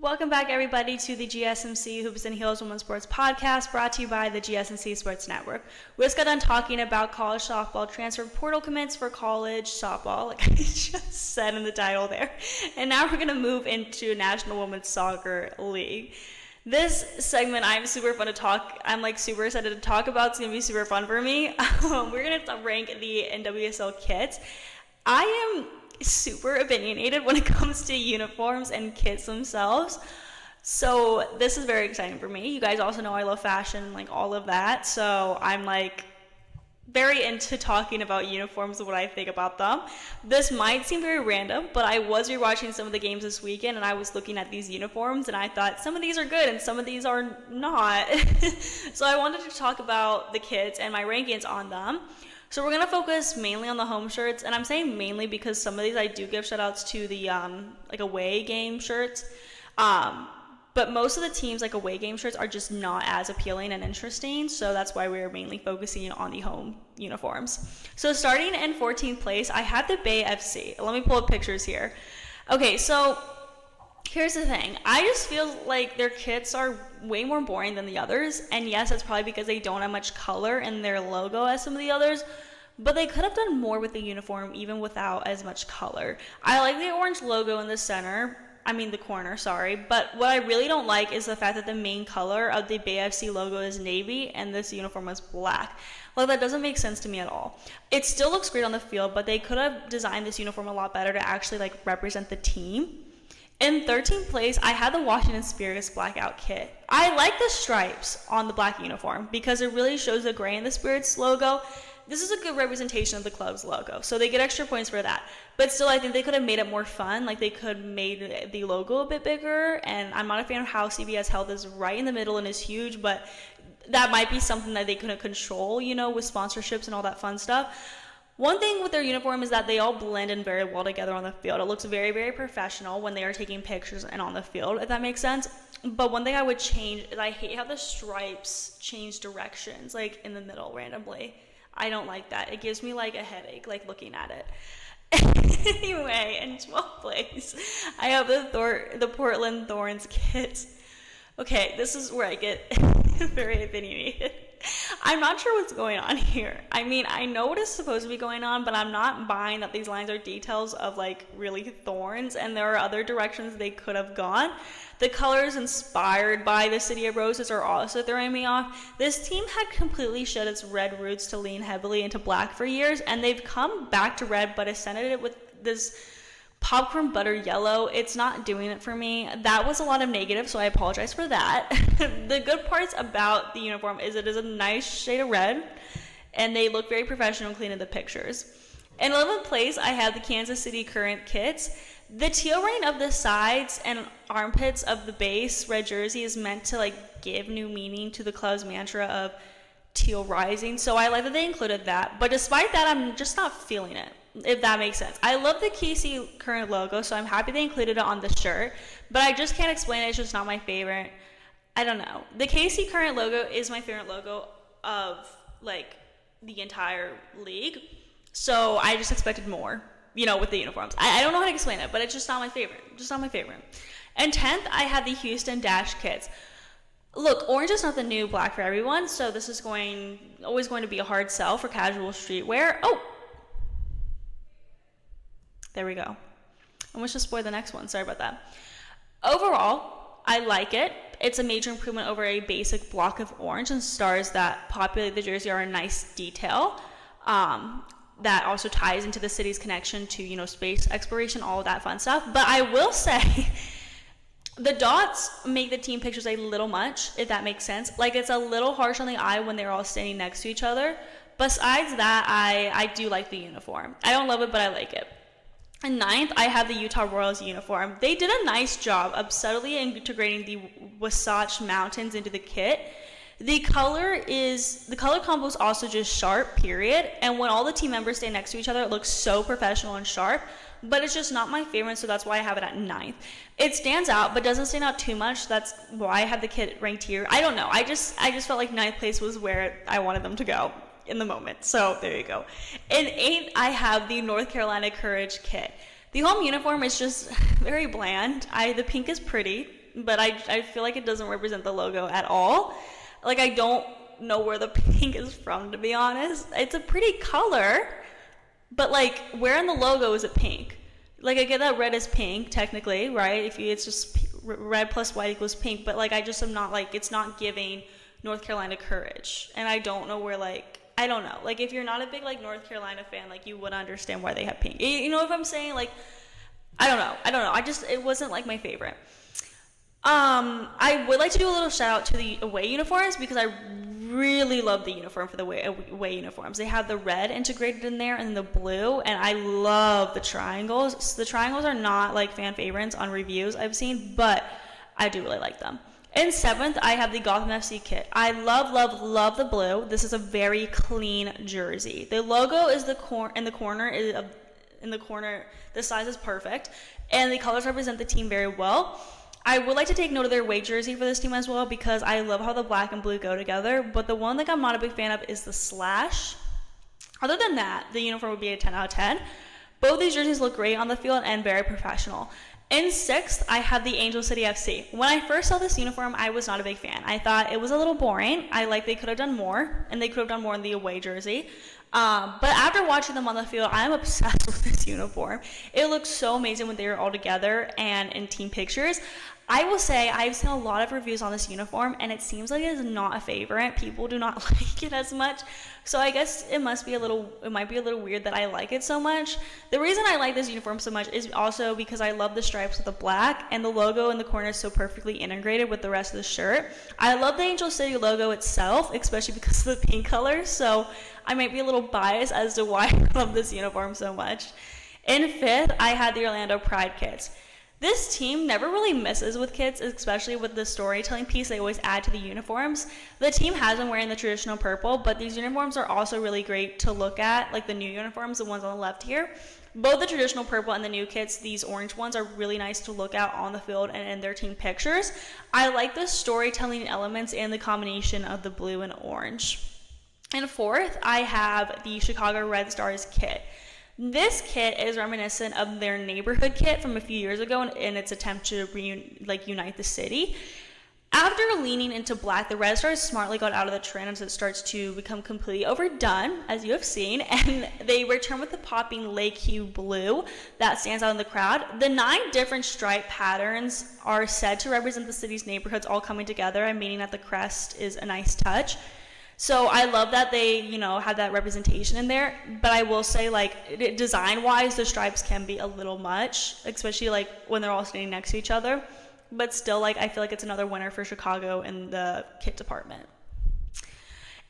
Welcome back, everybody, to the GSMC Hoops and Heels Women's Sports Podcast, brought to you by the GSMC Sports Network. We just got done talking about college softball transfer portal commits for college softball, like I just said in the title there. And now we're going to move into National Women's Soccer League. This segment, I'm super excited to talk about. It's going to be super fun for me. We're going to rank the NWSL kits. I am super opinionated when it comes to uniforms and kits themselves, so this is very exciting for me. You guys also know I love fashion, like all of that, so I'm very into talking about uniforms and what I think about them. This might seem very random, but I was rewatching some of the games this weekend and I was looking at these uniforms and I thought some of these are good and some of these are not. So I wanted to talk about the kits and my rankings on them. So we're going to focus mainly on the home shirts, and I'm saying mainly because some of these I do give shout outs to the away game shirts, but most of the teams away game shirts are just not as appealing and interesting, so that's why we're mainly focusing on the home uniforms. So starting in 14th place, I have the Bay FC. Let me pull up pictures here. Okay, so here's the thing. I just feel like their kits are way more boring than the others, and yes, that's probably because they don't have much color in their logo as some of the others, but they could have done more with the uniform even without as much color. I like the orange logo in the corner, but what I really don't like is the fact that the main color of the Bay FC logo is navy and this uniform is black. That doesn't make sense to me at all. It still looks great on the field, but they could have designed this uniform a lot better to actually represent the team. In 13th place, I had the Washington Spirits blackout kit. I like the stripes on the black uniform because it really shows the gray in the Spirits logo. This is a good representation of the club's logo, so they get extra points for that. But still, I think they could have made it more fun. They could have made the logo a bit bigger, and I'm not a fan of how CBS held this right in the middle and is huge, but that might be something that they couldn't control, with sponsorships and all that fun stuff. One thing with their uniform is that they all blend in very well together on the field. It looks very, very professional when they are taking pictures and on the field, if that makes sense. But one thing I would change is I hate how the stripes change directions, in the middle randomly. I don't like that. It gives me a headache, looking at it. Anyway, in 12th place, I have the Portland Thorns kits. Okay, this is where I get very opinionated. I'm not sure what's going on here. I know what is supposed to be going on, but I'm not buying that these lines are details of really Thorns, and there are other directions they could have gone. The colors inspired by the City of Roses are also throwing me off. This team had completely shed its red roots to lean heavily into black for years, and they've come back to red, but ascended it with this popcorn butter yellow. It's not doing it for me. That was a lot of negative, so I apologize for that. The good parts about the uniform is it is a nice shade of red, and they look very professional and clean in the pictures. In 11th place, I have the Kansas City Current kits. The teal running of the sides and armpits of the base red jersey is meant to give new meaning to the club's mantra of teal rising, so I like that they included that. But despite that, I'm just not feeling it, if that makes sense. I love the KC Current logo, so I'm happy they included it on the shirt, but I just can't explain it. It's just not my favorite. I don't know. The KC Current logo is my favorite logo of the entire league, so I just expected more, with the uniforms. I don't know how to explain it, but it's just not my favorite. And 10th, I had the Houston Dash kits. Look, orange is not the new black for everyone, so this is always going to be a hard sell for casual streetwear. Oh! There we go. I almost just spoiled the next one. Sorry about that. Overall, I like it. It's a major improvement over a basic block of orange, and stars that populate the jersey are a nice detail. That also ties into the city's connection to, space exploration, all of that fun stuff. But I will say, the dots make the team pictures a little much, if that makes sense. It's a little harsh on the eye when they're all standing next to each other. Besides that, I do like the uniform. I don't love it, but I like it. And 9th, I have the Utah Royals uniform. They did a nice job of subtly integrating the Wasatch Mountains into the kit. The color combo is also just sharp, period. And when all the team members stand next to each other, it looks so professional and sharp. But it's just not my favorite, so that's why I have it at 9th. It stands out, but doesn't stand out too much. That's why I have the kit ranked here. I don't know. I just felt like 9th place was where I wanted them to go in the moment. So there you go. In 8th, I have the North Carolina Courage kit. The home uniform is just very bland. The pink is pretty. but I feel like it doesn't represent the logo at all. Like, I don't know where the pink is from, to be honest. It's a pretty color, but like, where in the logo is it pink? Like, I get that red is pink technically, right? It's just red plus white equals pink, but like, I just am not like, it's not giving North Carolina courage, and I don't know where, like, I don't know, like, if you're not a big like North Carolina fan, like, you would understand why they have pink, you know what I'm saying? Like, I don't know, it wasn't like my favorite. I would like to do a little shout out to the away uniforms, because I really love the uniform for the away uniforms. They have the red integrated in there and the blue, and I love the triangles. So the triangles are not like fan favorites on reviews I've seen, but I do really like them. In 7th, I have the Gotham FC kit. I love the blue. This is a very clean jersey. The logo is in the corner. The size is perfect, and the colors represent the team very well. I would like to take note of their away jersey for this team as well, because I love how the black and blue go together, but the one that I'm not a big fan of is the slash. Other than that, the uniform would be a 10 out of 10. Both these jerseys look great on the field and very professional. In 6th, I have the Angel City FC. When I first saw this uniform, I was not a big fan. I thought it was a little boring. They could have done more, and they could have done more in the away jersey. But after watching them on the field, I'm obsessed with this uniform. It looks so amazing when they are all together and in team pictures. I will say I've seen a lot of reviews on this uniform, and it seems like it is not a favorite. People do not like it as much. So I guess it might be a little weird that I like it so much. The reason I like this uniform so much is also because I love the stripes with the black, and the logo in the corner is so perfectly integrated with the rest of the shirt. I love the Angel City logo itself, especially because of the pink color. So I might be a little biased as to why I love this uniform so much. In 5th, I had the Orlando Pride kits. This team never really misses with kits, especially with the storytelling piece they always add to the uniforms. The team has been wearing the traditional purple, but these uniforms are also really great to look at, like the new uniforms, the ones on the left here. Both the traditional purple and the new kits, these orange ones, are really nice to look at on the field and in their team pictures. I like the storytelling elements and the combination of the blue and orange. In 4th, I have the Chicago Red Stars kit. This kit is reminiscent of their neighborhood kit from a few years ago in its attempt to unite the city. After leaning into black, the Red Stars smartly got out of the trend as it starts to become completely overdone, as you have seen, and they return with the popping lake hue blue that stands out in the crowd. The 9 different stripe patterns are said to represent the city's neighborhoods all coming together, and meaning that the crest is a nice touch. So I love that they, have that representation in there, but I will say, like, design-wise, the stripes can be a little much, especially, like, when they're all standing next to each other. But still, like, I feel like it's another winner for Chicago in the kit department.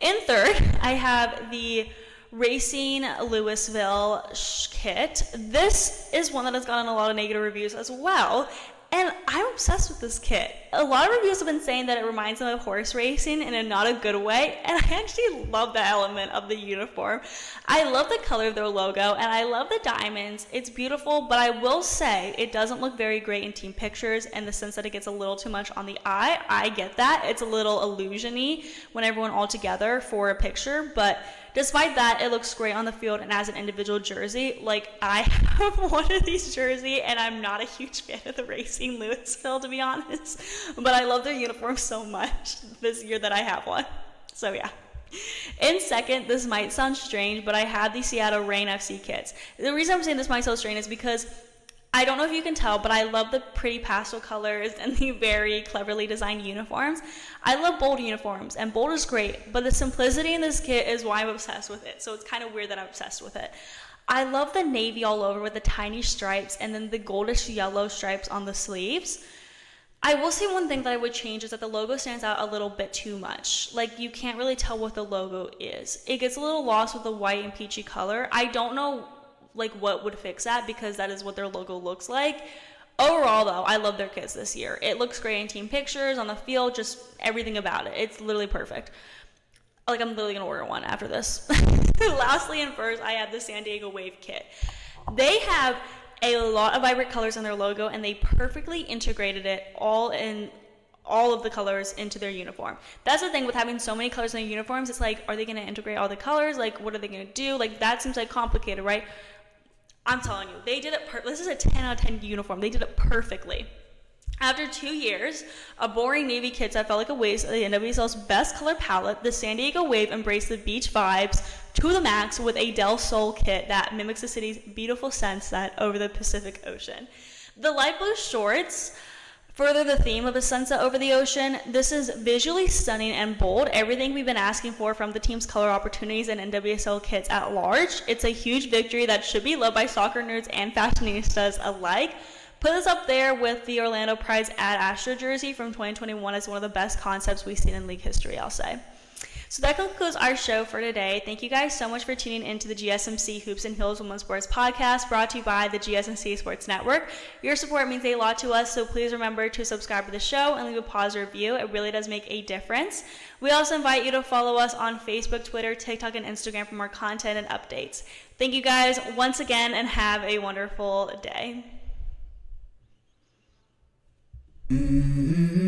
In 3rd, I have the Racing Louisville kit. This is one that has gotten a lot of negative reviews as well. And I'm obsessed with this kit. A lot of reviews have been saying that it reminds them of horse racing in a not a good way, and I actually love that element of the uniform. I love the color of their logo, and I love the diamonds. It's beautiful, but I will say it doesn't look very great in team pictures in the sense that it gets a little too much on the eye. I get that. It's a little illusion-y when everyone all together for a picture, but despite that, it looks great on the field and as an individual jersey. Like, I have one of these jerseys, and I'm not a huge fan of the Racing Louisville, to be honest. But I love their uniform so much this year that I have one. So, yeah. In 2nd, this might sound strange, but I have the Seattle Reign FC kits. The reason I'm saying this might sound strange is because I don't know if you can tell, but I love the pretty pastel colors and the very cleverly designed uniforms. I love bold uniforms, and bold is great, but the simplicity in this kit is why I'm obsessed with it. So it's kind of weird that I'm obsessed with it. I love the navy all over with the tiny stripes and then the goldish yellow stripes on the sleeves. I will say one thing that I would change is that the logo stands out a little bit too much. Like, you can't really tell what the logo is. It gets a little lost with the white and peachy color. I don't know what would fix that, because that is what their logo looks like. Overall, though, I love their kits this year. It looks great in team pictures, on the field, just everything about it. It's literally perfect. Like, I'm literally going to order one after this. Lastly, and first, I have the San Diego Wave kit. They have a lot of vibrant colors on their logo, and they perfectly integrated it all of the colors into their uniform. That's the thing with having so many colors in their uniforms. It's like, are they going to integrate all the colors? Like, what are they going to do? Like, that seems like complicated, right? I'm telling you, they did it. This is a 10 out of 10 uniform. They did it perfectly. After 2 years of boring navy kits that felt like a waste of the NWSL's best color palette, the San Diego Wave embraced the beach vibes to the max with a Del Sol kit that mimics the city's beautiful sunset over the Pacific Ocean. The light blue shorts further the theme of a sunset over the ocean. This is visually stunning and bold, everything we've been asking for from the team's color opportunities and NWSL kits at large. It's a huge victory that should be loved by soccer nerds and fashionistas alike. Put this up there with the Orlando Pride's Ad Astra jersey from 2021 as one of the best concepts we've seen in league history, I'll say. So that concludes our show for today. Thank you guys so much for tuning into the GSMC Hoops and Heels Women's Sports Podcast, brought to you by the GSMC Sports Network. Your support means a lot to us, so please remember to subscribe to the show and leave a positive review. It really does make a difference. We also invite you to follow us on Facebook, Twitter, TikTok, and Instagram for more content and updates. Thank you guys once again, and have a wonderful day. Mm-hmm.